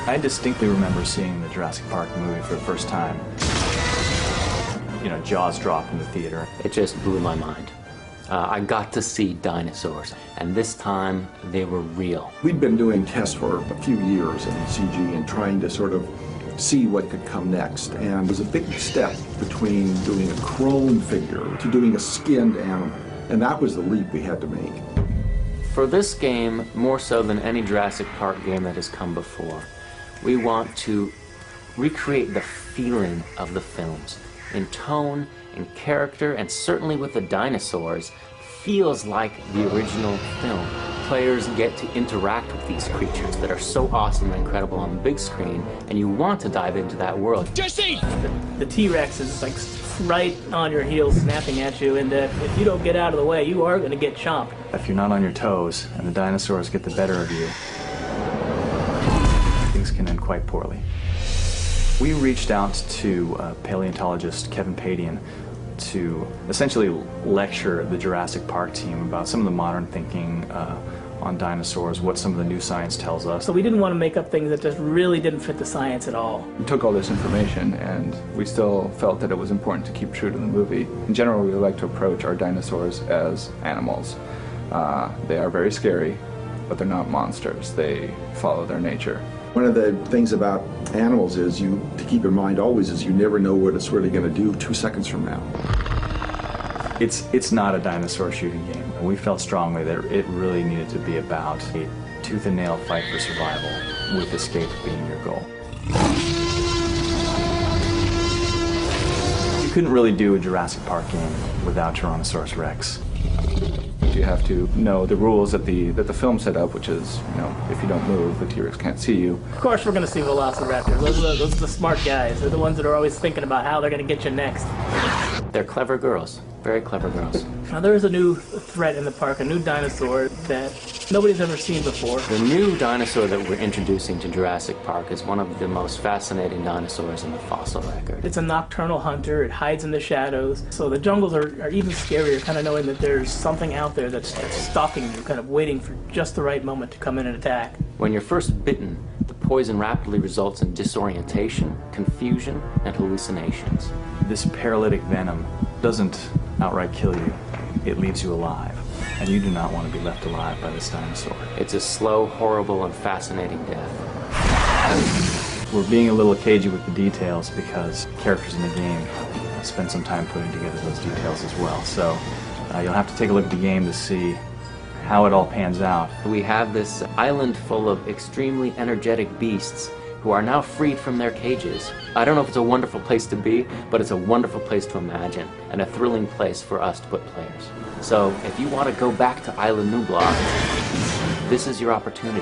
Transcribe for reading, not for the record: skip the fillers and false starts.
I distinctly remember seeing the Jurassic Park movie for the first time. You know, jaws dropped in the theater. It just blew my mind. I got to see dinosaurs, and this time they were real. We'd been doing tests for a few years in CG and trying to sort of see what could come next. And there's a big step between doing a chrome figure to doing a skinned animal. And that was the leap we had to make. For this game, more so than any Jurassic Park game that has come before, we want to recreate the feeling of the films in tone, in character, and certainly with the dinosaurs. Feels like the original film. Players get to interact with these creatures that are so awesome and incredible on the big screen, and you want to dive into that world. Jesse! The T-Rex is like right on your heels, snapping at you, and if you don't get out of the way, you are going to get chomped. If you're not on your toes and the dinosaurs get the better of you, things can end quite poorly. We reached out to paleontologist Kevin Padian to essentially lecture the Jurassic Park team about some of the modern thinking on dinosaurs, what some of the new science tells us. So we didn't want to make up things that just really didn't fit the science at all. We took all this information and we still felt that it was important to keep true to the movie. In general, we like to approach our dinosaurs as animals. They are very scary, but they're not monsters. They follow their nature. One of the things about animals is to keep in mind always is you never know what it's really going to do 2 seconds from now. It's not a dinosaur shooting game. We felt strongly that it really needed to be about a tooth and nail fight for survival, with escape being your goal. You couldn't really do a Jurassic Park game without Tyrannosaurus Rex. You have to know the rules that the film set up, which is, you know, if you don't move, the T-Rex can't see you. Of course we're going to see velociraptors. Those are the smart guys. They're the ones that are always thinking about how they're going to get you next. They're clever girls, very clever girls. Now there is a new threat in the park, a new dinosaur that nobody's ever seen before. The new dinosaur that we're introducing to Jurassic Park is one of the most fascinating dinosaurs in the fossil record. It's a nocturnal hunter. It hides in the shadows. So the jungles are even scarier, kind of knowing that there's something out there that's stalking you, kind of waiting for just the right moment to come in and attack. When you're first bitten, the poison rapidly results in disorientation, confusion, and hallucinations. This paralytic venom doesn't outright kill you. It leaves you alive, and you do not want to be left alive by this dinosaur. It's a slow, horrible, and fascinating death. We're being a little cagey with the details because characters in the game spend some time putting together those details as well. So you'll have to take a look at the game to see how it all pans out. We have this island full of extremely energetic beasts who are now freed from their cages. I don't know if it's a wonderful place to be, but it's a wonderful place to imagine, and a thrilling place for us to put players. So if you want to go back to Isla Nublar, this is your opportunity.